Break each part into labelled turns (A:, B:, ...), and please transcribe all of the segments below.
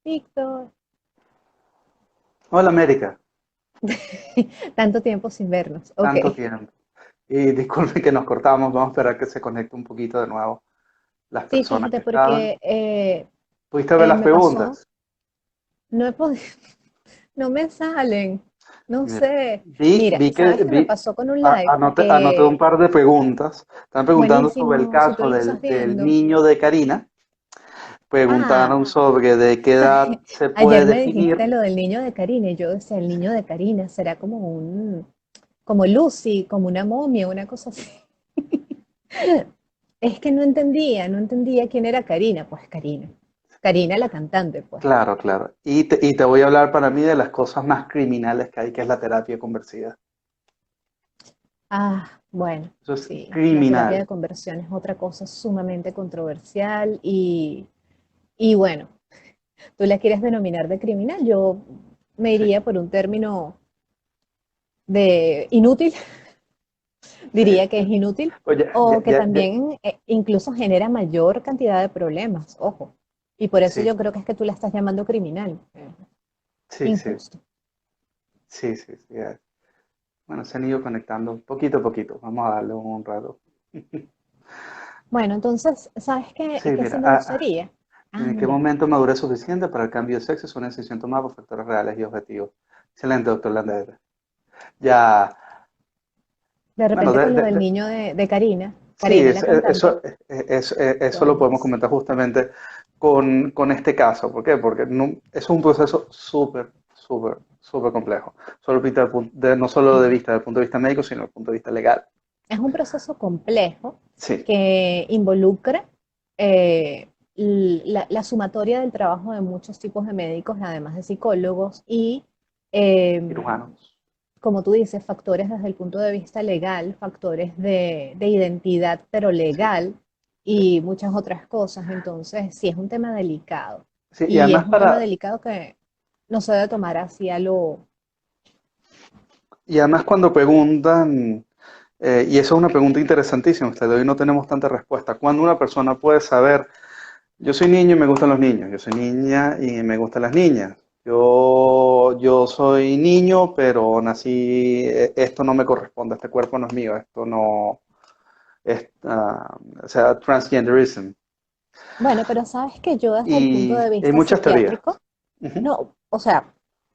A: Víctor,
B: Hola América,
A: tanto tiempo sin vernos. Ok.
B: tanto tiempo. Y disculpe que nos cortamos, vamos a esperar que se conecte un poquito de nuevo las
A: Sí,
B: personas
A: fíjate,
B: que estaban.
A: porque
B: ¿Pudiste ver las
A: me pasó,
B: preguntas?
A: no he podido, no me salen, no
B: Mira,
A: sé.
B: vi,
A: Mira,
B: vi que
A: ¿sabes qué me pasó con un live?
B: anoté un par de preguntas. Están preguntando sobre el
A: Buenísimo, si tú
B: caso
A: lo estás
B: del
A: viendo.
B: niño de Karina. Preguntaron
A: Ah,
B: sobre de qué edad se puede
A: ayer me dijiste
B: definir.
A: lo del niño de Karina y yo decía, el niño de Karina será como como Lucy, como una momia, una cosa así. Es que no entendía quién era Karina, pues Karina. Karina la cantante, pues.
B: Claro, claro. Y te voy a hablar para mí de las cosas más criminales que hay, que es la terapia conversiva.
A: Ah, bueno,
B: Eso es
A: sí, la terapia de
B: criminal.
A: conversión es otra cosa sumamente controversial y bueno, tú la quieres denominar de criminal, yo me
B: Sí,
A: iría por un término de inútil,
B: sí.
A: diría que es inútil,
B: Oye,
A: o que también incluso genera mayor cantidad de problemas, ojo. Y por eso
B: sí,
A: yo creo que es que tú la estás llamando criminal.
B: sí, sí,
A: Injusto.
B: sí, sí, sí. Bueno, se han ido conectando poquito a poquito. Vamos a darle un rato.
A: Bueno, entonces, ¿sabes qué,
B: Sí,
A: qué sí
B: mira,
A: me gustaría? Ah,
B: ¿en qué
A: mira,
B: momento madurez suficiente para el cambio de sexo es una decisión tomada por factores reales y objetivos? Excelente, doctor Lander. Ya,
A: de
B: bueno,
A: repente con lo del niño de Karina,
B: sí,
A: Karina la cantante.
B: eso lo podemos
A: Buenísimo.
B: comentar justamente con este caso. ¿Por qué? Porque es un proceso súper, súper, súper complejo. No solo de vista, del punto de vista médico, sino del punto de vista legal.
A: Es un proceso complejo
B: Sí,
A: que involucra la sumatoria del trabajo de muchos tipos de médicos, además de psicólogos, y, eh,
B: cirujanos.
A: como tú dices, factores desde el punto de vista legal, factores de identidad, pero
B: Sí,
A: legal,
B: sí.
A: y muchas otras cosas. Entonces, sí, es un tema delicado.
B: Sí, y
A: Y es
B: además
A: un tema
B: para,
A: delicado que no se debe tomar así a lo...
B: y además cuando preguntan, y eso es una pregunta interesantísima, hasta hoy no tenemos tanta respuesta. ¿Cuándo una persona puede saber, yo soy niño y me gustan los niños, yo soy niña y me gustan las niñas? Yo soy niño, pero nací, esto no me corresponde, este cuerpo no es mío, esto no es, o sea, transgenderism.
A: Bueno, pero sabes que yo desde el punto
B: Y
A: de
B: hay
A: vista
B: muchas teorías.
A: psiquiátrico,
B: Ujú.
A: no, o sea,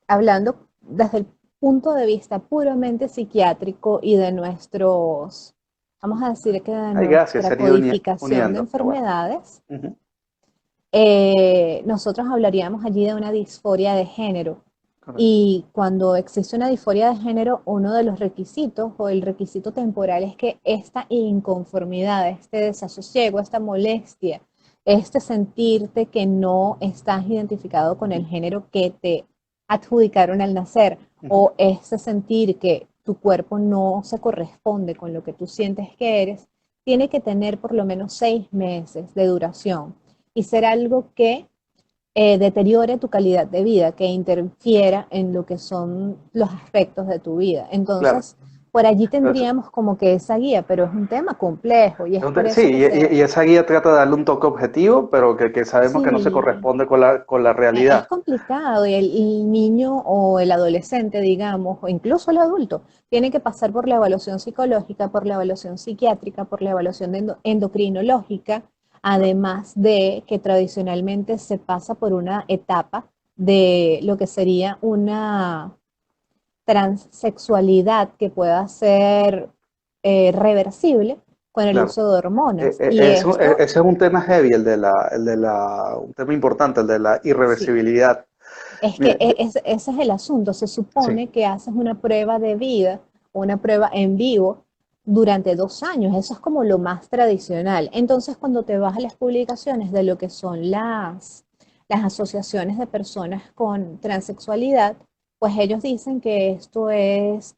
A: hablando desde el punto de vista puramente psiquiátrico y de nuestros, vamos a decir que de
B: Ay, gracias,
A: nuestra
B: se han ido
A: codificación de
B: uniendo, qué bueno.
A: enfermedades,
B: Ujú.
A: nosotros hablaríamos allí de una disforia de género.
B: Correcto.
A: Y cuando existe una disforia de género, uno de los requisitos o el requisito temporal es que esta inconformidad, este desasosiego, esta molestia, este sentirte que no estás identificado con el
B: Ujú,
A: género que te adjudicaron al nacer,
B: ujú.
A: o este sentir que tu cuerpo no se corresponde con lo que tú sientes que eres, tiene que tener por lo menos 6 meses de duración y ser algo que deteriore tu calidad de vida, que interfiera en lo que son los aspectos de tu vida.
B: Claro.
A: Entonces, por allí
B: Pero
A: tendríamos como que esa guía, pero es un tema complejo y es por
B: sí,
A: eso que se...
B: y esa guía trata de darle un toque objetivo, pero que sabemos que no se
A: Sí,
B: corresponde con la
A: es
B: realidad.
A: complicado y el niño o el adolescente, digamos, o incluso el adulto, tiene que pasar por la evaluación psicológica, por la evaluación psiquiátrica, por la evaluación endocrinológica,
B: Claro,
A: además de que tradicionalmente se pasa por una etapa de lo que sería una transexualidad que pueda ser reversible con el
B: claro.
A: uso de hormonas. Y esto,
B: Ese es un tema heavy, un tema importante, el de la
A: sí,
B: irreversibilidad.
A: es que
B: Mira, yo,
A: ese es el asunto. Se
B: sí,
A: supone que haces una prueba de vida, una prueba en vivo durante 2 años. Eso es como lo más tradicional. Entonces, cuando te vas a las publicaciones de lo que son las asociaciones de personas con transexualidad, pues ellos dicen que esto es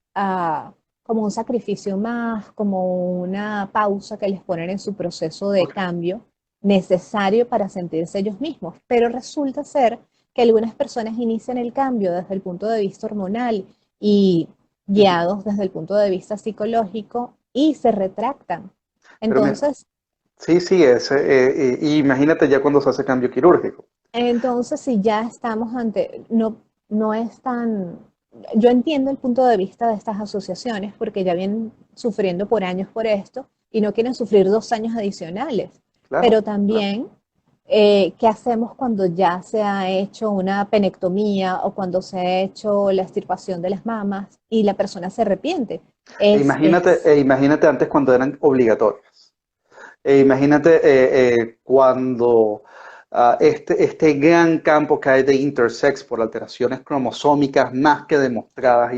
A: como un sacrificio más, como una pausa que les ponen en su proceso de
B: ok.
A: cambio necesario para sentirse ellos mismos. Pero resulta ser que algunas personas inician el cambio desde el punto de vista hormonal y
B: Ujú.
A: guiados desde el punto de vista psicológico y se retractan.
B: Pero mira,
A: Entonces,
B: sí, sí, y imagínate ya cuando se hace cambio quirúrgico.
A: Entonces, si ya estamos ante, no es tan, yo entiendo el punto de vista de estas asociaciones porque ya vienen sufriendo por años por esto y no quieren sufrir 2 años adicionales. Pero
B: Claro, claro.
A: también, ¿qué hacemos cuando ya se ha hecho una penectomía o cuando se ha hecho la extirpación de las mamas y la persona se arrepiente?
B: Imagínate antes cuando eran obligatorias. Imagínate cuando este gran campo que hay de intersex por alteraciones cromosómicas más que demostradas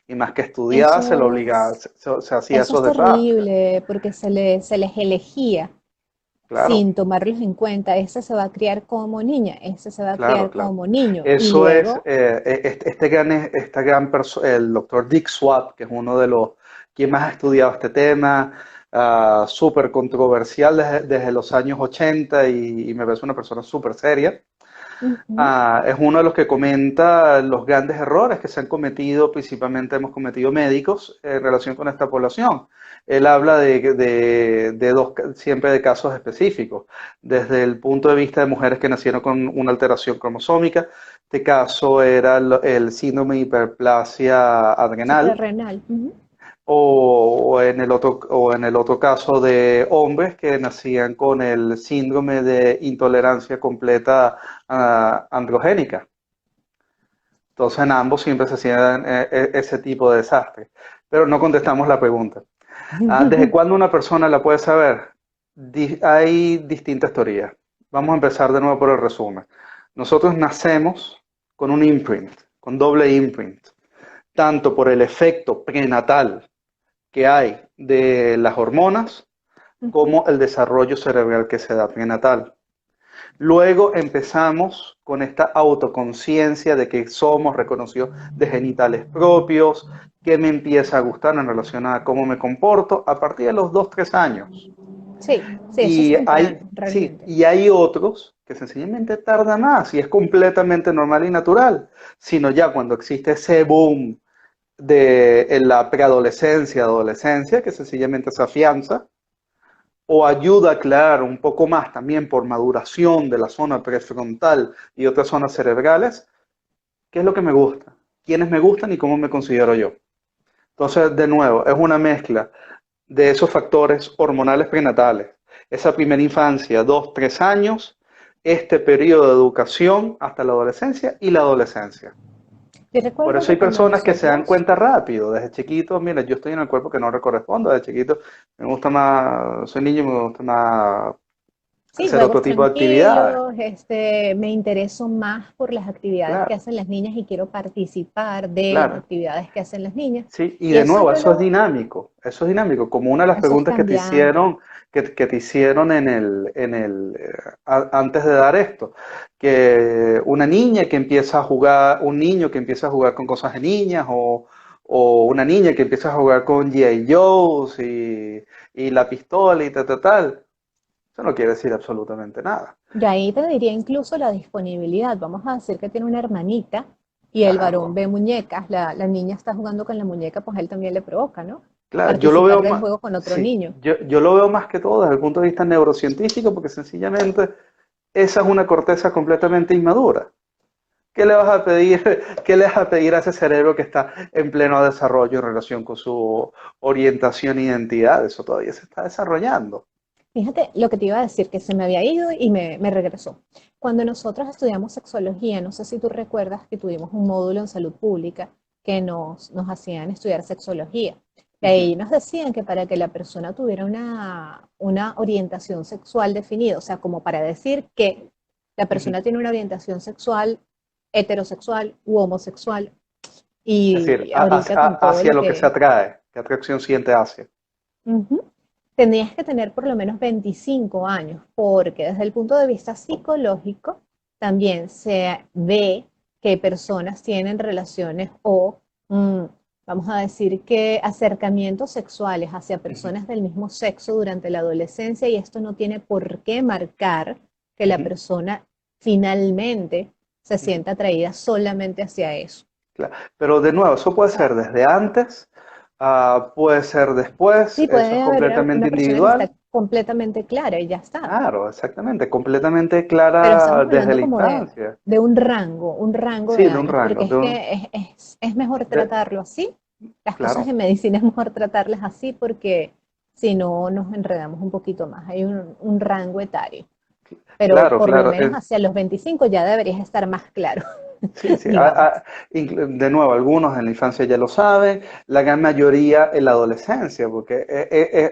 B: y más que estudiadas, se lo
A: Eso
B: obligaba,
A: es,
B: se hacía
A: eso es
B: esos desastres.
A: terrible porque se les elegía
B: Claro,
A: sin tomarlos en cuenta. Ese se va a criar como niña, ese se va a
B: claro,
A: criar
B: claro.
A: como niño. Y
B: Eso es,
A: luego,
B: el doctor Dick Swab, que es uno de los quien más ha estudiado este tema, súper controversial desde los años 80 y me parece una persona súper seria.
A: ujú,
B: Es uno de los que comenta los grandes errores que se han cometido, principalmente hemos cometido médicos en relación con esta población. Él habla siempre de casos específicos, desde el punto de vista de mujeres que nacieron con una alteración cromosómica. Este caso era el síndrome de hiperplasia adrenal,
A: suprarrenal. Ujú.
B: o en el otro caso de hombres que nacían con el síndrome de intolerancia completa androgénica. Entonces en ambos siempre se hacían ese tipo de desastres. Pero no contestamos la pregunta. ¿Desde cuándo una persona la puede saber? Hay distintas teorías. Vamos a empezar de nuevo por el resumen. Nosotros nacemos con un imprint, con doble imprint, tanto por el efecto prenatal que hay de las hormonas como el desarrollo cerebral que se da prenatal. Luego empezamos con esta autoconciencia de que somos reconocidos de genitales propios, que me empieza a gustar en relación a cómo me comporto a partir de los 2 3 años.
A: Sí, sí, eso es
B: Y
A: temprano,
B: sí,
A: realmente.
B: y hay otros que sencillamente tarda más y es completamente normal y natural, sino ya cuando existe ese boom en la preadolescencia, adolescencia, que sencillamente se afianza, o ayuda a aclarar un poco más también por maduración de la zona prefrontal y otras zonas cerebrales, qué es lo que me gusta, quiénes me gustan y cómo me considero yo. Entonces, de nuevo, es una mezcla de esos factores hormonales prenatales, esa primera infancia, 2 3 años, este periodo de educación hasta la adolescencia y la adolescencia.
A: Yo
B: Por
A: recuerdo
B: eso
A: que
B: hay
A: cuando
B: personas que se dan
A: nosotros,
B: cuenta rápido, desde chiquito, mira, yo estoy en el cuerpo que no le correspondo, desde chiquito me gusta más, soy niño y me gusta más
A: sí,
B: hacer otro
A: juegos
B: tipo de actividades.
A: tranquilos, me intereso más por las actividades que
B: Claro,
A: hacen las niñas y quiero participar de las
B: claro.
A: actividades que hacen las niñas.
B: Sí, y
A: Y
B: de nuevo, eso es dinámico, como una de las
A: eso es
B: preguntas que te
A: cambiante.
B: hicieron, que te hicieron antes de dar esto, que una niña que empieza a jugar, un niño que empieza a jugar con cosas de niñas, o una niña que empieza a jugar con G.I. Joes y la pistola y tal, tal, tal. Eso no quiere decir absolutamente nada.
A: Yo ahí te diría incluso la disponibilidad. Vamos a decir que tiene una hermanita y el varón
B: Claro,
A: ve muñecas, la niña está jugando con la muñeca, pues a él también le provoca, ¿no?
B: claro, yo lo
A: Participar
B: veo
A: del
B: más,
A: juego con otro
B: sí,
A: niño.
B: yo lo veo más que todo desde el punto de vista neurocientífico, porque sencillamente esa es una corteza completamente inmadura. ¿Qué le vas a pedir, qué le vas a pedir a ese cerebro que está en pleno desarrollo en relación con su orientación e identidad? Eso todavía se está desarrollando.
A: Fíjate lo que te iba a decir, que se me había ido y me regresó. Cuando nosotros estudiamos sexología, no sé si tú recuerdas que tuvimos un módulo en salud pública que nos hacían estudiar sexología. Y
B: Ujú,
A: ahí nos decían que para que la persona tuviera una orientación sexual definida, o sea, como para decir que la
B: ujú.
A: persona tiene una orientación sexual heterosexual u homosexual,
B: Es decir,
A: y ahorita con todo
B: hacia
A: lo
B: lo que se
A: que...
B: atrae, qué atracción siente hacia.
A: Ujú. Tendrías que tener por lo menos 25 años, porque desde el punto de vista psicológico también se ve que personas tienen relaciones o, mm, vamos a decir que acercamientos sexuales hacia
B: Ujú,
A: personas del mismo sexo durante la adolescencia y esto no tiene por qué marcar que la
B: ujú,
A: persona finalmente se
B: ujú.
A: sienta atraída solamente hacia eso.
B: Claro. Pero de nuevo, eso puede ser
A: ¿Sabes?
B: desde antes, puede ser después,
A: Sí,
B: eso es
A: puede haber
B: completamente
A: una persona que está
B: individual.
A: completamente clara y ya está.
B: Claro, exactamente, completamente
A: Pero
B: clara
A: estamos
B: desde
A: hablando
B: la
A: como
B: infancia.
A: de un rango
B: Sí,
A: de
B: de un
A: años, porque
B: rango,
A: es que es mejor
B: de-
A: tratarlo así. Las cosas
B: claro,
A: en medicina es mejor tratarlas así porque si no nos enredamos un poquito más. Hay un rango etario, pero
B: claro,
A: por lo
B: claro.
A: menos hacia los 25 ya deberías estar más claro,
B: Sí, sí.
A: digamos.
B: De nuevo, algunos en la infancia ya lo saben, la gran mayoría en la adolescencia, porque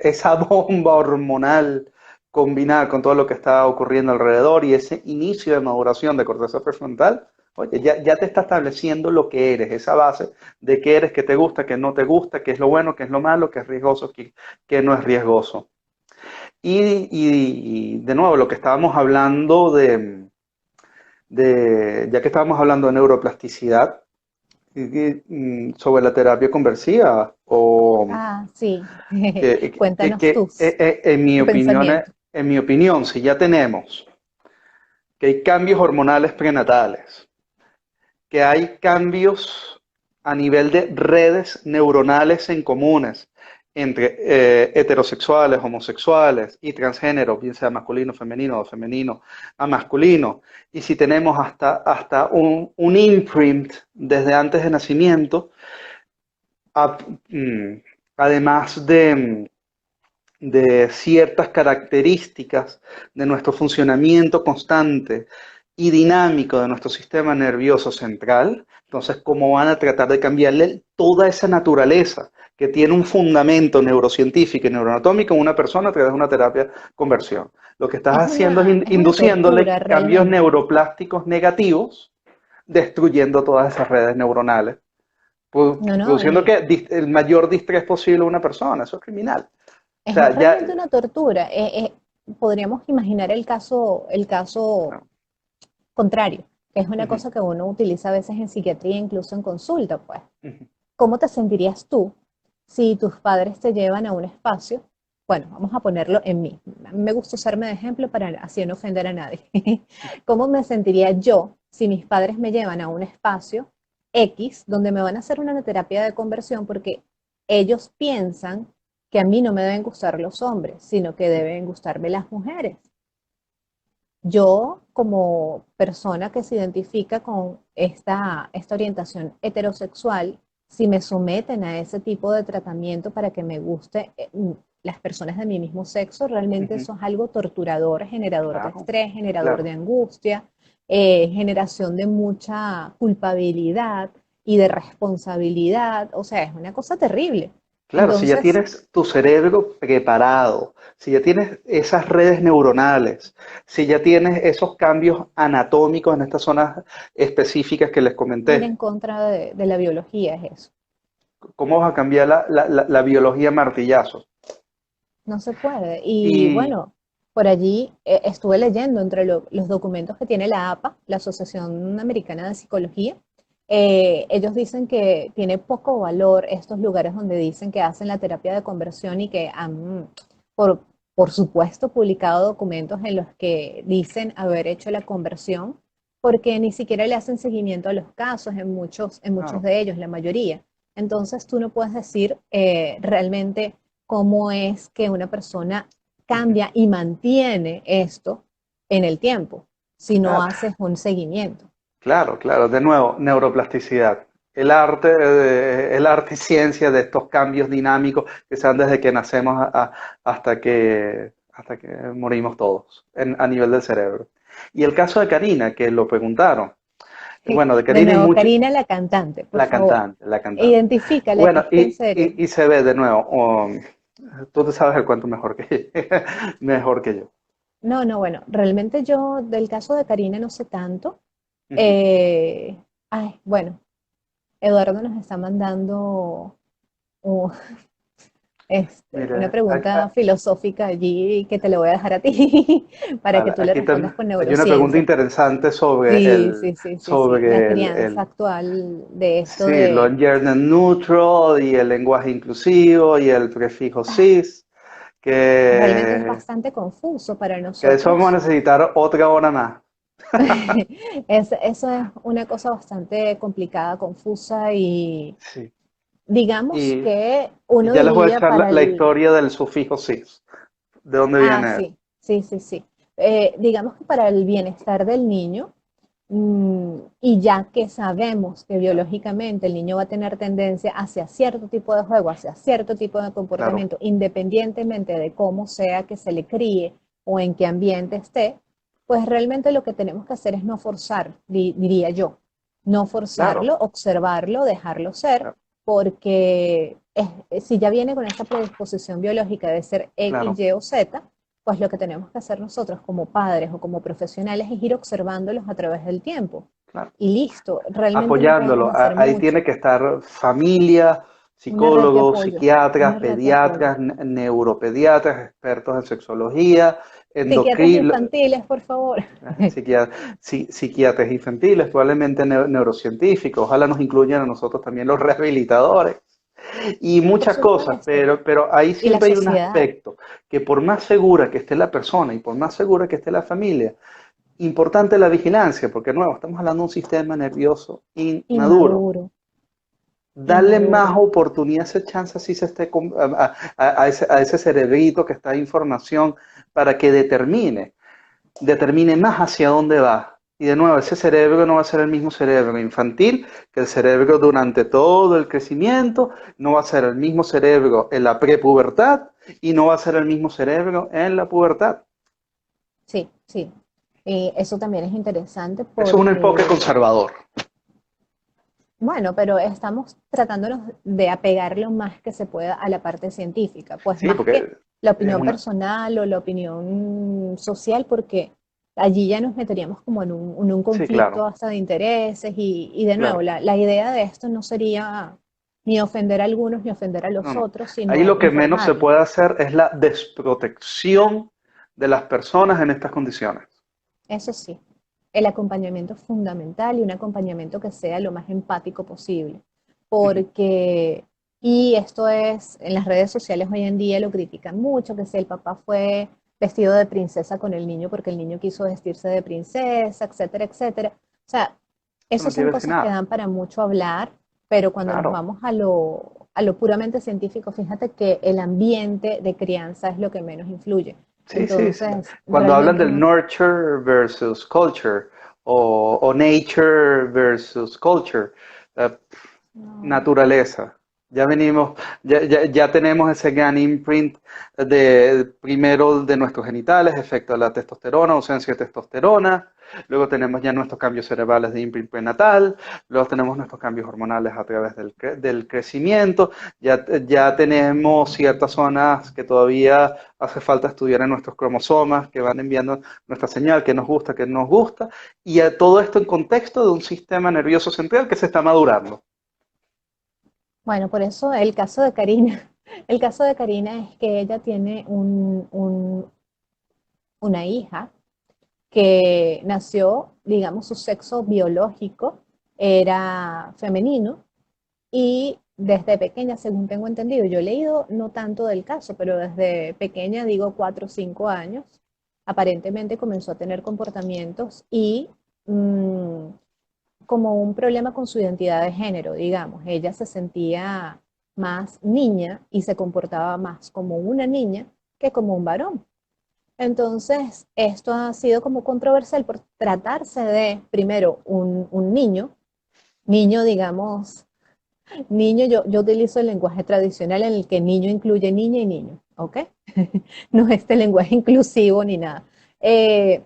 B: esa bomba hormonal combinada con todo lo que está ocurriendo alrededor y ese inicio de maduración de corteza prefrontal, oye, ya te está estableciendo lo que eres, esa base de qué eres, qué te gusta, qué no te gusta, qué es lo bueno, qué es lo malo, qué es riesgoso, qué no es riesgoso. Y de nuevo, lo que estábamos hablando ya que estábamos hablando de neuroplasticidad, sobre la terapia conversiva, o
A: Ah, sí.
B: que
A: Cuéntanos tu pensamiento.
B: en mi opinión, si ya tenemos que hay cambios hormonales prenatales, que hay cambios a nivel de redes neuronales en comunes entre heterosexuales, homosexuales y transgénero, bien sea masculino, femenino o femenino a masculino, y si tenemos hasta un imprint desde antes de nacimiento, a- mm, además de ciertas características de nuestro funcionamiento constante y dinámico de nuestro sistema nervioso central, entonces, ¿cómo van a tratar de cambiarle toda esa naturaleza que tiene un fundamento neurocientífico y neuroanatómico en una persona a través de una terapia conversión? Lo que estás haciendo es
A: Es una tortura
B: induciéndole cambios
A: realmente.
B: neuroplásticos negativos, destruyendo todas esas redes neuronales,
A: No, no,
B: produciendo que el mayor distrés posible a una persona. Eso es criminal. O
A: es
B: sea, ya.
A: realmente una tortura. Podríamos imaginar el caso
B: No.
A: contrario, que es una
B: Ujú,
A: cosa que uno utiliza a veces en psiquiatría, incluso en consulta, pues.
B: ujú.
A: ¿Cómo te sentirías tú si tus padres te llevan a un espacio? Bueno, vamos a ponerlo en mí. A mí me gusta usarme de ejemplo para así no ofender a nadie. ¿Cómo me sentiría yo si mis padres me llevan a un espacio X donde me van a hacer una terapia de conversión porque ellos piensan que a mí no me deben gustar los hombres, sino que deben gustarme las mujeres? Yo, como persona que se identifica con esta orientación heterosexual, si me someten a ese tipo de tratamiento para que me guste las personas de mi mismo sexo, realmente
B: Ujú.
A: eso es algo torturador, generador de
B: Claro,
A: estrés, generador de
B: claro.
A: angustia, generación de mucha culpabilidad y de responsabilidad. O sea, es una cosa terrible.
B: Claro, si ya
A: Entonces,
B: tienes tu cerebro preparado, si ya tienes esas redes neuronales, si ya tienes esos cambios anatómicos en estas zonas específicas que les
A: ir en
B: comenté,
A: contra de la biología es eso.
B: ¿cómo vas a cambiar la biología a martillazos?
A: No se puede. Y
B: Y
A: bueno, por allí estuve leyendo entre los documentos que tiene la APA, la Asociación Americana de Psicología. Ellos dicen que tiene poco valor estos lugares donde dicen que hacen la terapia de conversión y que han, por, por supuesto, publicado documentos en los que dicen haber hecho la conversión, porque ni siquiera le hacen seguimiento a los casos en muchos
B: claro,
A: de ellos, la mayoría. Entonces tú no puedes decir realmente cómo es que una persona
B: ujú,
A: cambia y mantiene esto en el tiempo si no
B: claro,
A: haces un seguimiento.
B: claro, claro. De nuevo, neuroplasticidad. El arte y ciencia de estos cambios dinámicos que se dan desde que nacemos hasta que morimos todos a nivel del cerebro. Y el caso de Karina, que lo preguntaron. Bueno, de
A: De
B: Karina hay
A: nuevo,
B: mucho.
A: Karina la cantante, por
B: La
A: favor.
B: cantante, la cantante.
A: Identifícala, que
B: Bueno,
A: es que en serio.
B: y se ve de nuevo. Tú te sabes el cuento mejor que, mejor que yo.
A: No, no, bueno, realmente yo del caso de Karina no sé tanto.
B: Ujú.
A: Eh, bueno, Eduardo nos está mandando un- una
B: Mira,
A: pregunta filosófica allí que te lo voy a dejar a ti para que
B: vale,
A: tú le respondas con
B: hay una pregunta
A: neurociencia.
B: interesante
A: Sí, sí, sí, sí, sí. La
B: sobre
A: crianza actual de esto
B: sí, lo
A: de...
B: gender neutral y el lenguaje inclusivo y el prefijo
A: ah,
B: cis,
A: realmente es
B: que,
A: bastante confuso para
B: que de eso vamos a
A: nosotros.
B: necesitar otra hora más.
A: Eso es una cosa bastante complicada, confusa y
B: Sí.
A: digamos
B: Y,
A: que
B: y
A: uno
B: ya les voy a
A: diría
B: echar
A: para
B: la
A: el...
B: historia del sufijo cis. ¿De dónde
A: Ah,
B: viene eso?
A: sí, sí, sí, sí. Digamos que para el bienestar del niño, y ya que sabemos que biológicamente el niño va a tener tendencia hacia cierto tipo de juego, hacia cierto tipo de
B: Claro,
A: comportamiento, independientemente de cómo sea que se le críe o en qué ambiente esté, pues realmente lo que tenemos que hacer es no forzar, diría yo, no
B: claro,
A: forzarlo, observarlo, dejarlo ser,
B: claro,
A: porque si ya viene con esa predisposición biológica de ser X,
B: claro,
A: Y o Z, pues lo que tenemos que hacer nosotros como padres o como profesionales es ir observándolos a través del tiempo.
B: claro.
A: Y listo, realmente no podemos
B: Apoyándolo.
A: hacer
B: Ahí tiene
A: mucho.
B: que estar familia,
A: Una red de
B: psicólogos,
A: apoyo,
B: psiquiatras,
A: una red de apoyo.
B: pediatras, neuropediatras, expertos en sexología,
A: Psiquiatras
B: endocrinos,
A: infantiles, por favor.
B: psiquiatras infantiles, probablemente neurocientíficos, ojalá nos incluyan a nosotros también los rehabilitadores y
A: Por
B: muchas cosas,
A: supuesto.
B: pero ahí
A: Y la
B: siempre hay un
A: sociedad.
B: aspecto que por más segura que esté la persona y por más segura que esté la familia, importante la vigilancia, porque de nuevo, estamos hablando de un sistema nervioso inmaduro.
A: Inmaduro,
B: Darle más
A: inmaduro.
B: oportunidad, ese chance, así se esté a ese cerebrito que está en información para que determine más hacia dónde va. Y de nuevo, ese cerebro no va a ser el mismo cerebro infantil que el cerebro durante todo el crecimiento, no va a ser el mismo cerebro en la prepubertad y no va a ser el mismo cerebro en la pubertad.
A: Sí, sí. Eso también es interesante
B: Eso es un enfoque
A: porque,
B: conservador.
A: bueno, pero estamos tratándonos de apegar lo más que se pueda a la parte científica, pues
B: Sí,
A: más que
B: porque
A: la
B: es
A: opinión
B: una...
A: personal o la opinión social, porque allí ya nos meteríamos como en un
B: Sí,
A: conflicto
B: claro,
A: hasta de intereses y de nuevo,
B: claro.
A: la idea de esto no sería ni ofender a algunos ni ofender a
B: No,
A: los
B: no.
A: otros,
B: Ahí
A: sino
B: lo que menos se
A: informarlos.
B: puede hacer es la desprotección de las personas en estas condiciones.
A: Eso sí, el acompañamiento es fundamental y un acompañamiento que sea lo más empático posible,
B: Ujú.
A: porque, y esto es, en las redes sociales hoy en día lo critican mucho, que si el papá fue vestido de princesa con el niño porque el niño quiso vestirse de princesa, etcétera, etcétera. O sea,
B: Eso no
A: esas son
B: quiere decir
A: cosas que
B: nada.
A: dan para mucho hablar, pero cuando nos
B: Claro.
A: vamos a lo puramente científico, fíjate que el ambiente de crianza es lo que menos influye.
B: Sí, sí, sí.
A: Entonces,
B: Cuando hablan
A: realmente
B: del
A: no.
B: nurture versus culture o nature versus culture, eh,
A: No.
B: naturaleza. Ya venimos, ya tenemos ese gran imprint de primero de nuestros genitales, efecto de la testosterona, ausencia de testosterona. Luego tenemos ya nuestros cambios cerebrales de imprint prenatal. Luego tenemos nuestros cambios hormonales a través del crecimiento. Ya tenemos ciertas zonas que todavía hace falta estudiar en nuestros cromosomas, que van enviando nuestra señal, que nos gusta, que no nos gusta. Y todo esto en contexto de un sistema nervioso central que se está madurando.
A: Bueno, por eso el caso de Karina, el caso de Karina es que ella tiene una hija que nació, digamos, su sexo biológico era femenino y desde pequeña, según tengo entendido, yo he leído no tanto del caso, pero desde pequeña, digo 4 o 5 años, aparentemente comenzó a tener comportamientos y mmm, como un problema con su identidad de género, digamos. Ella se sentía más niña y se comportaba más como una niña que como un varón. Entonces, esto ha sido como controversial por tratarse de, primero, un niño, digamos, niño, yo utilizo el lenguaje tradicional en el que niño incluye niña y niño, ¿ok? No es este lenguaje inclusivo ni nada. Eh,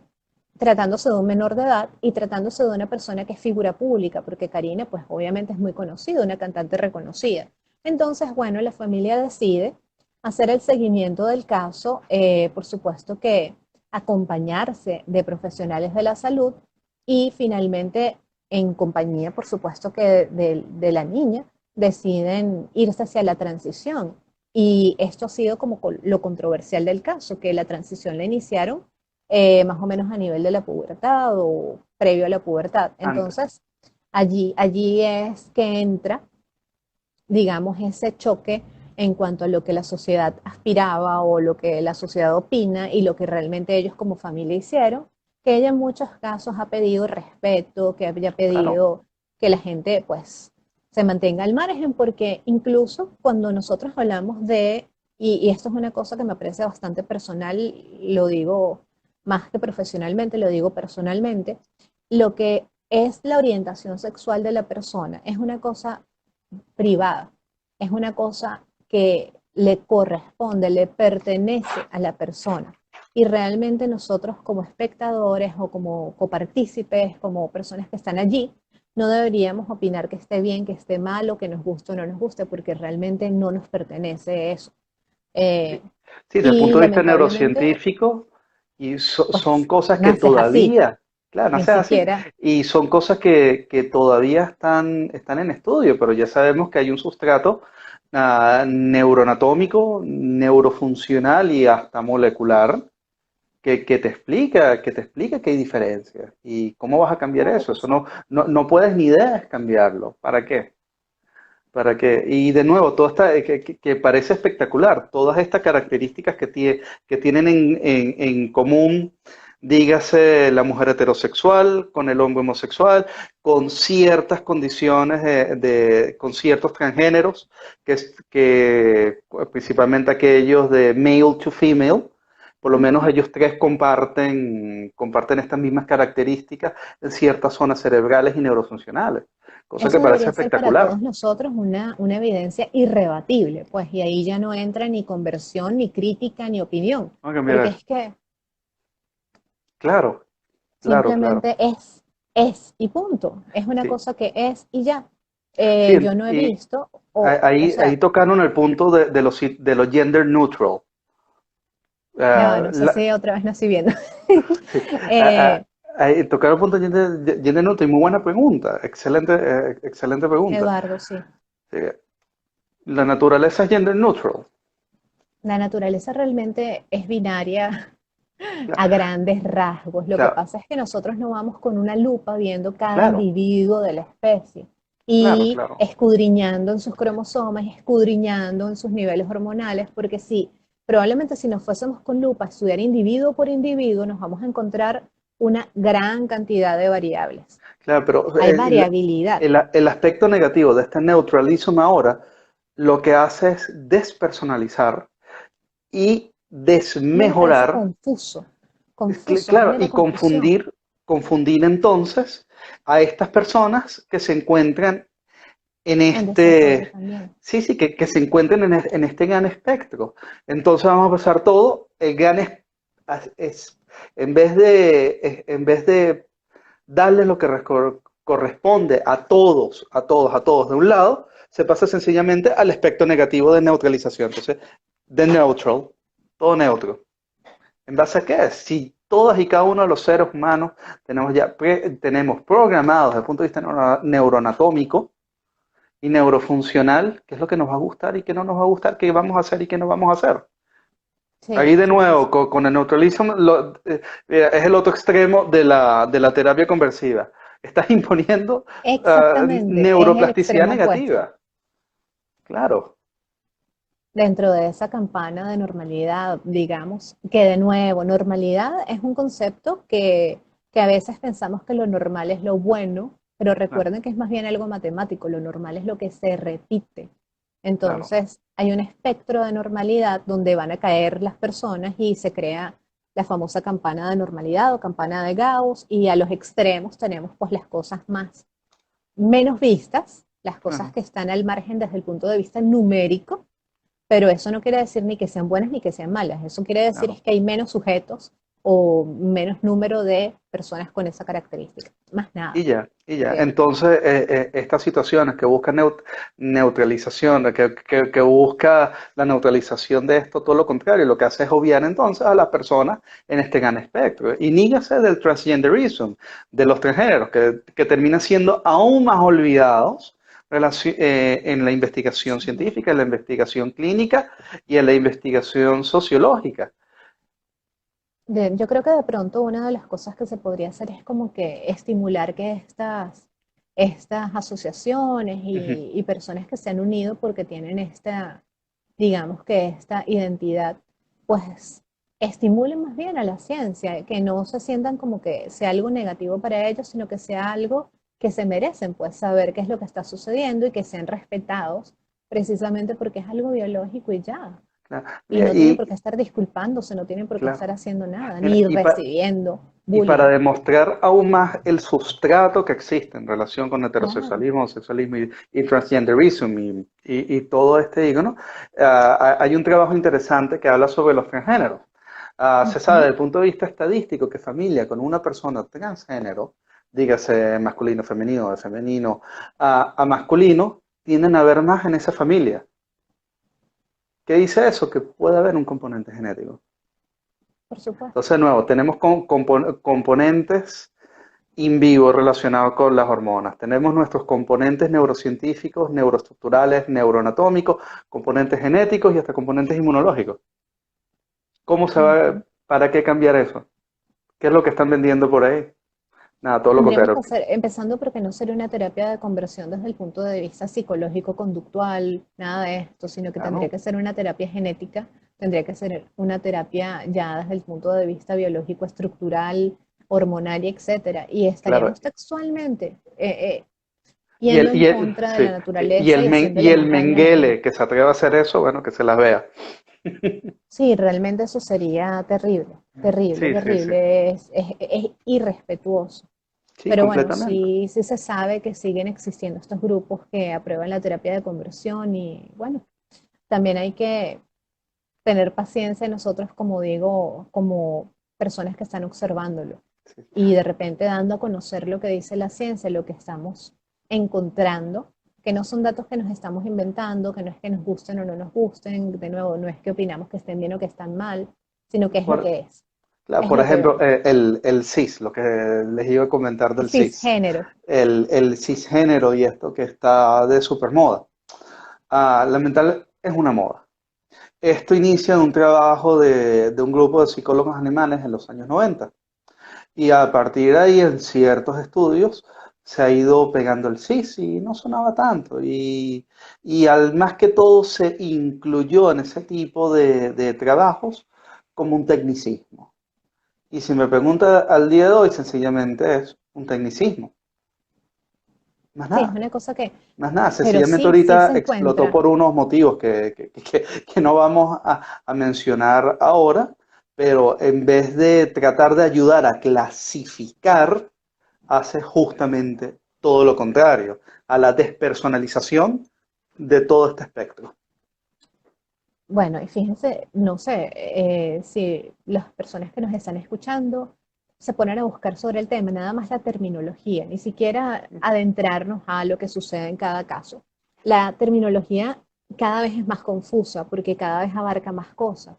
A: Tratándose de un menor de edad y tratándose de una persona que es figura pública, porque Karina, pues obviamente es muy conocida, una cantante reconocida. Entonces, bueno, la familia decide hacer el seguimiento del caso, por supuesto que acompañarse de profesionales de la salud y finalmente, en compañía, por supuesto que de la niña, deciden irse hacia la transición. Y esto ha sido como lo controversial del caso, que la transición la iniciaron más o menos a nivel de la pubertad o previo a la pubertad.
B: Antes.
A: Entonces, allí es que entra, digamos, ese choque en cuanto a lo que la sociedad aspiraba o lo que la sociedad opina y lo que realmente ellos como familia hicieron, que ella en muchos casos ha pedido respeto, que había
B: Claro,
A: pedido que la gente pues se mantenga al margen, porque incluso cuando nosotros hablamos de y esto es una cosa que me parece bastante personal, lo digo más que profesionalmente, lo digo personalmente, lo que es la orientación sexual de la persona es una cosa privada, es una cosa que le corresponde, le pertenece a la persona. Y realmente nosotros como espectadores o como copartícipes, como personas que están allí, no deberíamos opinar que esté bien, que esté mal o que nos guste o no nos guste, porque realmente no nos pertenece eso. Eh,
B: Sí, sí, desde el
A: y
B: punto de vista
A: lamentablemente,
B: neurocientífico, y son
A: pues
B: cosas que
A: naces así,
B: todavía, claro,
A: ni
B: naces así,
A: siquiera.
B: y son cosas que todavía están en estudio, pero ya sabemos que hay un sustrato neuroanatómico, neurofuncional y hasta molecular que te explica que hay diferencias. ¿Y cómo vas a cambiar
A: Claro
B: eso?
A: que
B: Eso
A: sí.
B: no puedes ni debes cambiarlo. ¿Para qué? Para que, y de nuevo, todo esta, que parece espectacular, todas estas características que tienen en común, dígase la mujer heterosexual con el hombre homosexual, con ciertas condiciones con ciertos transgéneros, que principalmente aquellos de male to female, por lo menos
A: Ujú.
B: ellos tres comparten estas mismas características en ciertas zonas cerebrales y neurofuncionales, cosa que
A: Eso
B: parece
A: debería ser para
B: espectacular.
A: todos nosotros una evidencia irrebatible, pues, y ahí ya no entra ni conversión, ni crítica, ni opinión,
B: Vamos a cambiar
A: porque
B: eso.
A: es que
B: Claro, claro.
A: simplemente es y punto. Es una
B: Sí,
A: cosa que es y ya.
B: sí,
A: Yo no he
B: y
A: visto, o
B: ahí
A: sea,
B: tocaron el punto de lo gender neutral.
A: ya va, no sé
B: La,
A: si otra vez nací viendo.
B: sí,
A: Eh,
B: ahí tocaron el punto de gender neutral y muy buena pregunta, excelente pregunta.
A: Eduardo, sí.
B: Sí, la naturaleza es gender neutral.
A: La naturaleza realmente es binaria a
B: Claro,
A: grandes rasgos. Lo que
B: claro,
A: pasa es que nosotros no vamos con una lupa viendo cada
B: claro,
A: individuo de la especie
B: claro,
A: y
B: claro.
A: escudriñando en sus cromosomas, escudriñando en sus niveles hormonales, porque sí, probablemente si nos fuésemos con lupa a estudiar individuo por individuo, nos vamos a encontrar una gran cantidad de variables.
B: Claro, pero
A: Hay variabilidad.
B: el aspecto negativo de este neutralismo ahora lo que hace es despersonalizar y
A: A mí me parece
B: desmejorar,
A: confuso, confuso,
B: claro,
A: genera
B: y
A: confusión.
B: confundir entonces a estas personas que se encuentran en
A: En desarrollo
B: este,
A: también.
B: sí, sí, que se encuentren en este gran espectro. Entonces vamos a pasar todo, el gran es- en vez de darles lo que corresponde a todos de un lado, se pasa sencillamente al aspecto negativo de neutralización. Entonces, de neutral, todo neutro. ¿En base a qué? Si todas y cada uno de los seres humanos tenemos programados desde el punto de vista neuroanatómico y neurofuncional, qué es lo que nos va a gustar y qué no nos va a gustar, qué vamos a hacer y qué no vamos a hacer.
A: Sí,
B: Ahí de
A: sí, sí,
B: nuevo,
A: sí.
B: con el neutralismo, es el otro extremo de la terapia conversiva. Estás imponiendo
A: Exactamente, es el
B: neuroplasticidad
A: extremo opuesto.
B: negativa. Claro,
A: Dentro de esa campana de normalidad, digamos, que de nuevo, normalidad es un concepto que a veces pensamos que lo normal es lo bueno, pero
B: claro,
A: recuerden que es más bien algo matemático, lo normal es lo que se repite.
B: claro.
A: Entonces, hay un espectro de normalidad donde van a caer las personas y se crea la famosa campana de normalidad o campana de Gauss, y a los extremos tenemos pues las cosas más menos vistas, las cosas
B: Ajá,
A: que están al margen desde el punto de vista numérico, pero eso no quiere decir ni que sean buenas ni que sean malas. Eso quiere decir es
B: claro.
A: que hay menos sujetos o menos número de personas con esa característica. Más nada.
B: Y ya, y ya.
A: Eh,
B: Entonces, estas situaciones que buscan neutralización, que busca la neutralización de esto, todo lo contrario, lo que hace es obviar entonces a las personas en este gran espectro. Y nígase del transgenderism, de los transgéneros, que terminan siendo aún más olvidados en la investigación
A: sí.
B: científica, en la investigación clínica y en la investigación sociológica.
A: Yo creo que de pronto una de las cosas que se podría hacer es como que estimular que estas asociaciones
B: Ujú,
A: y personas que se han unido porque tienen digamos que esta identidad, pues estimulen más bien a la ciencia, que no se sientan como que sea algo negativo para ellos, sino que sea algo que se merecen, pues saber qué es lo que está sucediendo y que sean respetados precisamente porque es algo biológico y ya.
B: claro.
A: Y no tiene por
B: Y,
A: qué estar disculpándose, no tiene por qué
B: claro.
A: estar haciendo nada,
B: Mira,
A: ni recibiendo
B: y para
A: bullying.
B: demostrar aún más el sustrato que existe en relación con
A: Claro.
B: heterosexualismo, homosexualismo y transgenderism y todo este icono, hay un trabajo interesante que habla sobre los transgéneros. Se sabe desde
A: Ujú.
B: el punto de vista estadístico que familia con una persona transgénero, dígase masculino, femenino, de femenino a masculino, tienden a haber más en esa familia. ¿Qué dice eso? Que puede haber un componente genético.
A: Por supuesto.
B: Entonces, de nuevo, tenemos componentes in vivo relacionados con las hormonas. Tenemos nuestros componentes neurocientíficos, neuroestructurales, neuroanatómicos, componentes genéticos y hasta componentes inmunológicos. ¿Cómo se va?
A: Ujú.
B: ¿Para qué cambiar eso? ¿Qué es lo que están vendiendo por ahí? Nada, todo lo
A: Tendríamos que
B: contrario.
A: hacer, empezando porque no sería una terapia de conversión desde el punto de vista psicológico-conductual, nada de esto, sino que
B: Ah,
A: tendría
B: no.
A: que ser una terapia genética, tendría que ser una terapia ya desde el punto de vista biológico, estructural, hormonal y etcétera. Y
B: Claro.
A: estaríamos textualmente yendo en contra de la
B: Sí.
A: naturaleza y
B: Y
A: haciéndole
B: el
A: más daño a la
B: Mengele
A: gente.
B: que se atreva a hacer eso, bueno, que se las vea.
A: Sí, realmente eso sería terrible, terrible,
B: Sí, sí, sí.
A: terrible, es irrespetuoso.
B: Sí,
A: Pero bueno,
B: completamente.
A: sí, sí se sabe que siguen existiendo estos grupos que aprueban la terapia de conversión y bueno, también hay que tener paciencia nosotros, como digo, como personas que están observándolo
B: Sí.
A: y de repente dando a conocer lo que dice la ciencia, lo que estamos encontrando, que no son datos que nos estamos inventando, que no es que nos gusten o no nos gusten, de nuevo, no es que opinamos que estén bien o que están mal, sino que es lo
B: Por,
A: que
B: claro,
A: es
B: por
A: lo que
B: ejemplo,
A: vemos.
B: el cis, lo que les iba a comentar del cis.
A: Cisgénero.
B: El cisgénero y esto que está de supermoda. Lamentablemente es una moda. Esto inicia en un trabajo de un grupo de psicólogos alemanes en los años 90. Y a partir de ahí, en ciertos estudios, se ha ido pegando el cis y no sonaba tanto. Y al más que todo se incluyó en ese tipo de trabajos como un tecnicismo. Y si me pregunta al día de hoy, sencillamente es un tecnicismo. Más
A: Sí, es
B: nada.
A: una cosa que,
B: Más nada,
A: pero
B: sencillamente
A: sí, sí
B: ahorita
A: se
B: explotó
A: encuentra.
B: por unos motivos que no vamos a mencionar ahora, pero en vez de tratar de ayudar a clasificar, hace justamente todo lo contrario, a la despersonalización de todo este espectro.
A: Bueno, y fíjense, no sé si las personas que nos están escuchando se ponen a buscar sobre el tema, nada más la terminología, ni siquiera adentrarnos a lo que sucede en cada caso. La terminología cada vez es más confusa porque cada vez abarca más cosas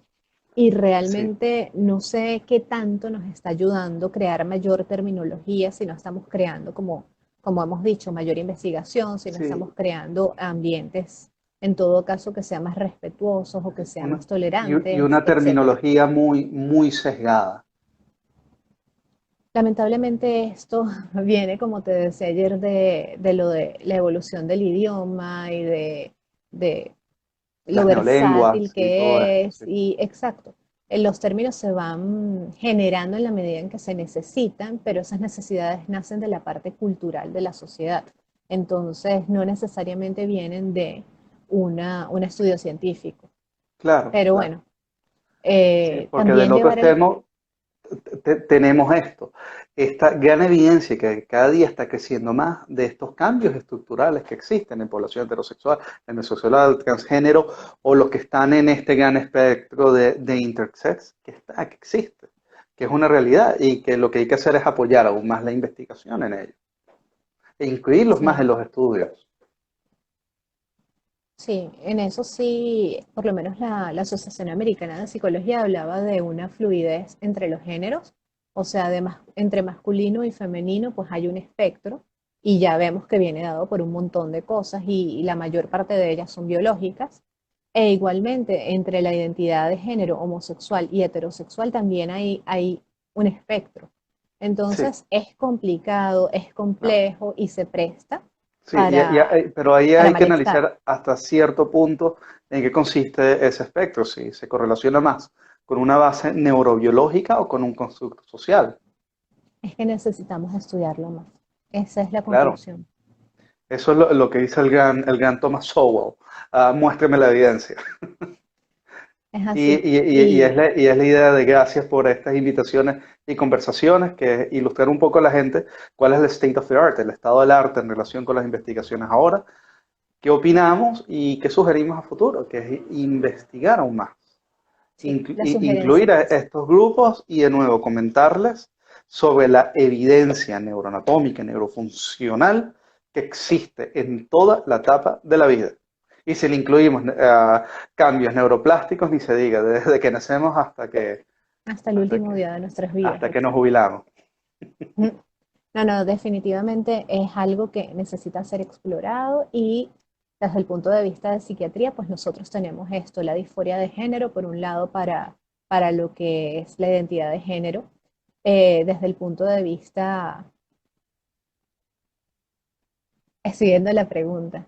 A: y
B: Sí,
A: realmente no sé qué tanto nos está ayudando crear mayor terminología si no estamos creando, como hemos dicho, mayor investigación, si no
B: sí,
A: estamos creando ambientes en todo caso que sean más respetuosos o que sean
B: una,
A: más
B: y
A: tolerantes,
B: una
A: etcétera.
B: terminología muy sesgada.
A: Lamentablemente esto viene, como te decía ayer, de lo de la evolución del idioma y de lo
B: Las
A: versátil
B: neolenguas y todo
A: que
B: esto,
A: es.
B: sí.
A: Y exacto, los términos se van generando en la medida en que se necesitan, pero esas necesidades nacen de la parte cultural de la sociedad. Entonces, no necesariamente vienen de un estudio científico.
B: Claro,
A: Pero
B: claro.
A: bueno,
B: Sí, porque del
A: también
B: otro
A: llevar el...
B: extremo tenemos esto, esta gran evidencia que cada día está creciendo más de estos cambios estructurales que existen en población heterosexual, en homosexual, transgénero o los que están en este gran espectro de intersex que existe, que es una realidad y que lo que hay que hacer es apoyar aún más la investigación en ello e incluirlos más en
A: Sí,
B: los estudios.
A: sí, en eso sí, por lo menos la Asociación Americana de Psicología hablaba de una fluidez entre los géneros, o sea, entre masculino y femenino, pues hay un espectro y ya vemos que viene dado por un montón de cosas y la mayor parte de ellas son biológicas. E igualmente, entre la identidad de género homosexual y heterosexual también hay un espectro.
B: Sí,
A: Entonces, es complicado, es
B: claro.
A: complejo y se presta
B: Sí,
A: para,
B: pero ahí
A: para
B: hay que
A: malestar.
B: analizar hasta cierto punto en qué consiste ese espectro, si se correlaciona más con una base neurobiológica o con un constructo social.
A: Es que necesitamos estudiarlo más. Esa es la
B: Claro,
A: conclusión.
B: eso es lo que dice el gran Thomas Sowell. Muéstrame la evidencia.
A: es
B: Y,
A: así.
B: y y es la idea de gracias por estas invitaciones y conversaciones, que es ilustrar un poco a la gente cuál es el state of the art, el estado del arte en relación con las investigaciones ahora, qué opinamos y qué sugerimos a futuro, que es investigar aún más,
A: Sí, la
B: incluir
A: sugerencia
B: a
A: es esa.
B: estos grupos y de nuevo comentarles sobre la evidencia neuroanatómica, neurofuncional que existe en toda la etapa de la vida. Y si le incluimos cambios neuroplásticos, ni se diga, desde que nacemos
A: Hasta el
B: hasta
A: último
B: que,
A: día de nuestras vidas,
B: hasta que nos
A: exacto.
B: jubilamos.
A: Mm. No, no, definitivamente es algo que necesita ser explorado y desde el punto de vista de psiquiatría, pues nosotros tenemos esto, la disforia de género, por un lado, para lo que es la identidad de género, desde el punto de vista, siguiendo la pregunta,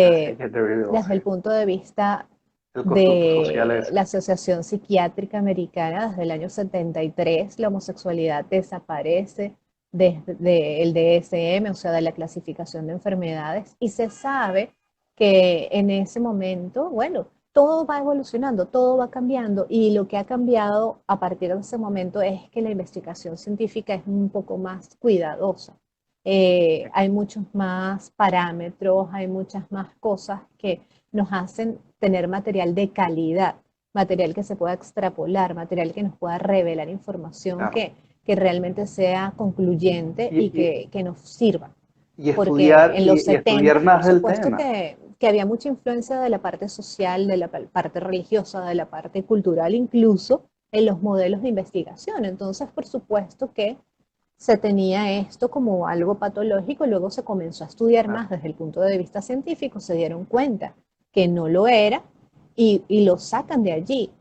B: Así
A: eh,
B: que te digo,
A: desde el punto de vista
B: el constructo social
A: de
B: es.
A: la Asociación Psiquiátrica Americana, desde el año 73, la homosexualidad desaparece desde el DSM, o sea, de la clasificación de enfermedades, y se sabe que en ese momento, bueno, todo va evolucionando, todo va cambiando, y lo que ha cambiado a partir de ese momento es que la investigación científica es un poco más cuidadosa. Hay muchos más parámetros, hay muchas más cosas que nos hacen tener material de calidad, material que se pueda extrapolar, material que nos pueda revelar información
B: Claro.
A: que realmente sea concluyente
B: Y,
A: y
B: y,
A: que nos sirva. Porque en los
B: y estudiar
A: 70, por
B: más del
A: supuesto
B: tema.
A: que había mucha influencia de la parte social, de la parte religiosa, de la parte cultural, incluso en los modelos de investigación. Entonces, por supuesto que se tenía esto como algo patológico, luego se comenzó a estudiar
B: Claro.
A: más desde el punto de vista científico, se dieron cuenta que no lo era y lo sacan de allí.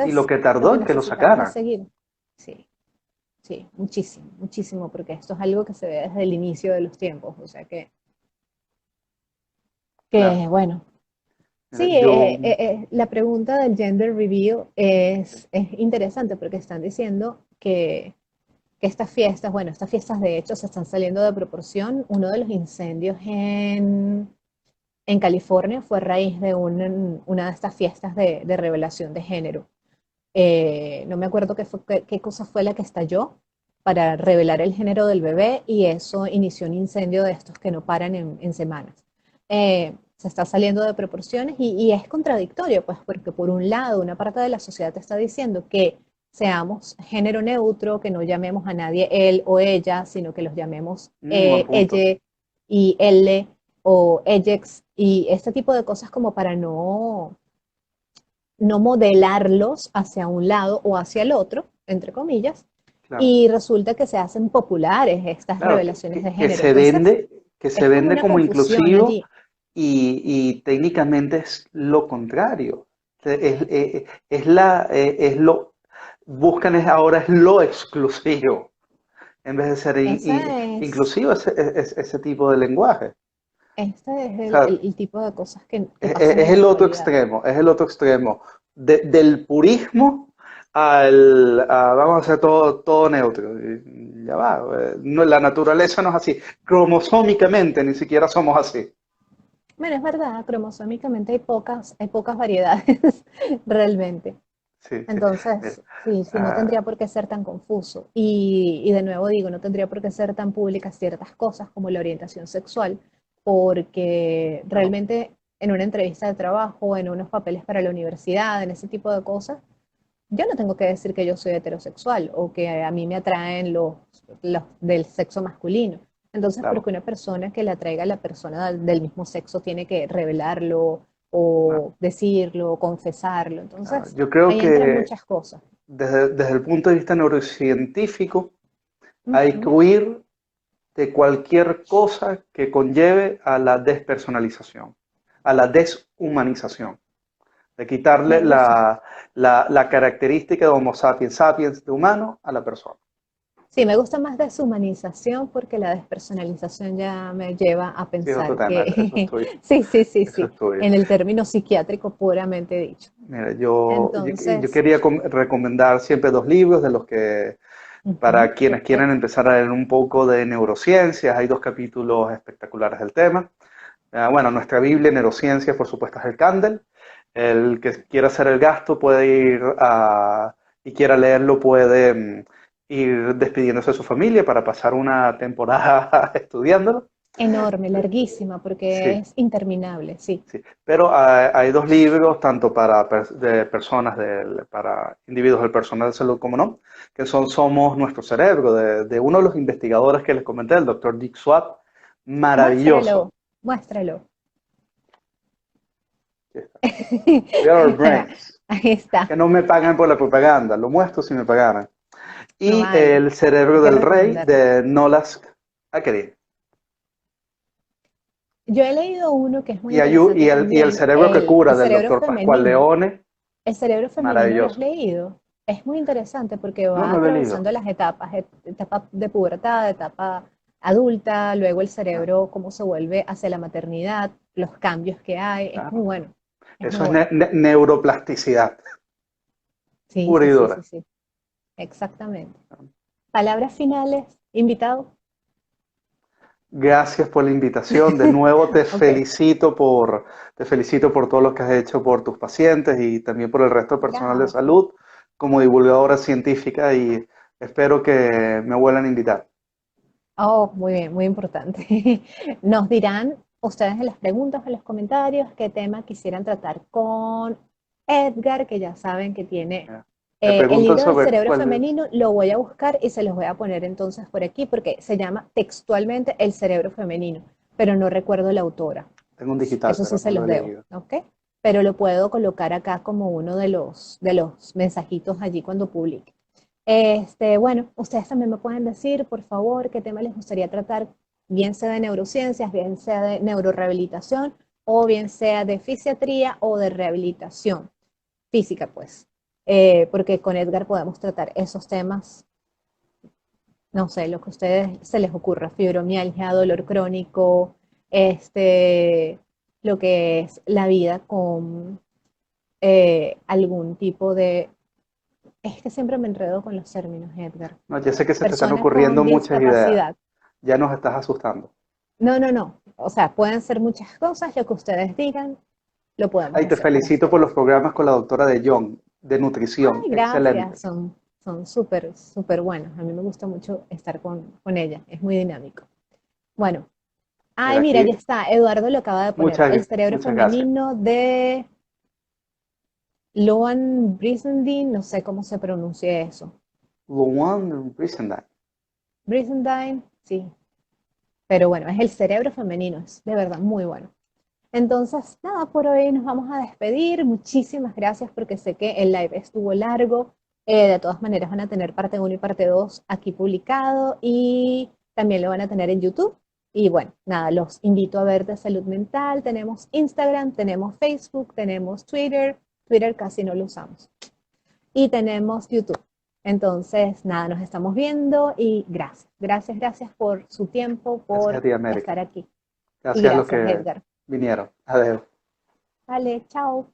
B: Y lo
A: Entonces,
B: que
A: lo
B: tardó
A: que
B: en que lo
A: necesitamos es
B: sacaran.
A: seguir. Sí, sí, muchísimo, muchísimo, porque esto es algo que se ve desde el inicio de los tiempos, o sea
B: Claro.
A: que bueno. Sí,
B: Yo,
A: la pregunta del gender reveal es interesante porque están diciendo que estas fiestas, bueno, estas fiestas de hecho se están saliendo de proporción. Uno de los incendios en California fue a raíz de una de estas fiestas de revelación de género. No me acuerdo qué cosa fue la que estalló para revelar el género del bebé y eso inició un incendio de estos que no paran en semanas. Se está saliendo de proporciones y es contradictorio, pues porque por un lado una parte de la sociedad te está diciendo que seamos género neutro, que no llamemos a nadie él o ella, sino que los llamemos
B: buen punto.
A: ella y él o ellex y este tipo de cosas como para no modelarlos hacia un lado o hacia el otro, entre comillas,
B: Claro.
A: y resulta que se hacen populares estas
B: Claro,
A: revelaciones de género. Entonces,
B: que se
A: es como
B: vende
A: una
B: como
A: confusión
B: inclusivo
A: allí.
B: y técnicamente es lo contrario. Es lo, buscan es ahora es lo exclusivo, en vez de ser
A: Esa es,
B: inclusivo ese tipo de lenguaje.
A: este es
B: O sea,
A: el tipo de cosas que pasan
B: es
A: en la
B: el otro
A: actualidad.
B: extremo, es el otro extremo. Del purismo vamos a hacer todo neutro. Y ya va, no, la naturaleza no es así. Cromosómicamente ni siquiera somos así.
A: Bueno, es verdad, cromosómicamente hay pocas variedades realmente.
B: Sí, sí. Eh,
A: Entonces, sí, sí, no
B: ah,
A: tendría por qué ser tan confuso. Y de nuevo digo, no tendría por qué ser tan públicas ciertas cosas como la orientación sexual, porque
B: no,
A: realmente en una entrevista de trabajo, en unos papeles para la universidad, en ese tipo de cosas, yo no tengo que decir que yo soy heterosexual o que a mí me atraen los del sexo masculino. Entonces,
B: claro,
A: porque una persona que le atraiga a la persona del mismo sexo tiene que revelarlo
B: claro,
A: o decirlo, o confesarlo.
B: claro.
A: Entonces,
B: Yo creo
A: ahí entran
B: que
A: muchas cosas.
B: desde el punto de vista neurocientífico hay que
A: Ujú.
B: huir de cualquier cosa que conlleve a la despersonalización, a la deshumanización, de quitarle
A: Me gusta.
B: la característica de Homo sapiens sapiens de humano a la persona.
A: Sí, me gusta más deshumanización porque la despersonalización ya me lleva a
B: Sí, es otro
A: pensar
B: tema, eso es
A: que
B: tuyo,
A: sí, sí, sí,
B: eso
A: sí,
B: es tuyo.
A: en el término psiquiátrico puramente dicho.
B: Mira, yo
A: Entonces,
B: quería recomendar siempre dos libros de los que, para quienes quieren
A: perfecto.
B: empezar a leer un poco de neurociencias, hay dos capítulos espectaculares del tema. Bueno, nuestra Biblia, Neurociencias, por supuesto, es el Candel. El que quiera hacer el gasto puede ir y quiera leerlo puede ir despidiéndose de su familia para pasar una temporada estudiándolo.
A: Enorme, larguísima, porque
B: Sí,
A: es interminable, sí.
B: sí. Pero hay dos libros, tanto para de personas, para individuos del personal de salud como no, que son Somos Nuestro Cerebro, de uno de los investigadores que les comenté, el doctor Dick Swab. Maravilloso.
A: Muéstralo, muéstralo.
B: Aquí está. We are our brains.
A: Ahí está.
B: Que no me pagan por la propaganda, lo muestro si me pagaran.
A: No
B: Y
A: vale.
B: El Cerebro
A: Hay que
B: del Rey
A: recomendarlo.
B: de Nolas Ackery.
A: Yo he leído uno que es muy
B: Y
A: interesante
B: el
A: también,
B: Cerebro que cura
A: el
B: del
A: cerebro
B: doctor Pascual
A: femenino.
B: Leone.
A: El cerebro femenino, ¿lo has
B: Maravilloso.
A: leído? Es muy interesante porque
B: No,
A: va
B: no lo he leído.
A: atravesando las etapas, etapa de pubertad, etapa adulta, luego el
B: Ah,
A: cerebro, cómo se vuelve hacia la maternidad, los cambios que hay. Es muy
B: claro.
A: bueno, es muy
B: Eso es
A: bueno.
B: neuroplasticidad,
A: Sí,
B: pura
A: sí,
B: y
A: sí, sí,
B: dura.
A: sí, exactamente. Palabras finales, invitado.
B: Gracias por la invitación. De nuevo
A: Ok,
B: te felicito por todo lo que has hecho por tus pacientes y también por el resto del personal de
A: gracias.
B: salud como divulgadora científica y espero que me vuelvan a invitar.
A: Oh, muy bien, muy importante. Nos dirán ustedes en las preguntas o en los comentarios qué tema quisieran tratar con Edgar, que ya saben que tiene
B: Me
A: el
B: preguntan
A: libro del
B: sobre
A: cerebro
B: cuál es.
A: femenino, lo voy a buscar y se los voy a poner entonces por aquí porque se llama textualmente El cerebro femenino, pero no recuerdo la autora.
B: Tengo un digital,
A: Eso sí
B: pero
A: se
B: no lo
A: los
B: he
A: debo,
B: leído.
A: ¿ok? Pero lo puedo colocar acá como uno de los mensajitos allí cuando publique. Bueno, ustedes también me pueden decir, por favor, qué tema les gustaría tratar, bien sea de neurociencias, bien sea de neurorehabilitación, o bien sea de fisiatría o de rehabilitación física, pues. Porque con Edgar podemos tratar esos temas, no sé, lo que a ustedes se les ocurra, fibromialgia, dolor crónico, lo que es la vida con algún tipo de... Es que siempre me enredo con los términos, Edgar.
B: No, ya sé que se te están
A: Persona
B: ocurriendo
A: con
B: muchas ideas.
A: discapacidad.
B: Ya nos estás asustando.
A: No, no, no. O sea, pueden ser muchas cosas, lo que ustedes digan, lo podemos
B: Ay, te
A: hacer con
B: felicito por
A: ustedes.
B: los programas con la doctora de John, de nutrición.
A: Ay, gracias,
B: Excelente.
A: son súper, súper buenos. A mí me gusta mucho estar con ella, es muy dinámico. Bueno, ay,
B: Mira,
A: mira, ya
B: aquí,
A: está, Eduardo lo acaba de poner. El cerebro
B: muchas gracias.
A: femenino de Loan Brizendine, no sé cómo se pronuncia eso.
B: Luan Brizendine.
A: Brizendine, sí. Pero bueno, es el cerebro femenino, es de verdad muy bueno. Entonces, nada, por hoy nos vamos a despedir. Muchísimas gracias porque sé que el live estuvo largo. De todas maneras van a tener parte uno y parte 2 aquí publicado y también lo van a tener en YouTube. Y bueno, nada, los invito a ver de salud mental. Tenemos Instagram, tenemos Facebook, tenemos Twitter. Twitter casi no lo usamos. Y tenemos YouTube. Entonces, nada, nos estamos viendo y gracias. Gracias, gracias por su tiempo,
B: Gracias a
A: por
B: ti, América.
A: estar aquí. Y
B: Gracias a los
A: gracias,
B: que
A: Edgar.
B: vinieron. Adiós.
A: Vale, chao.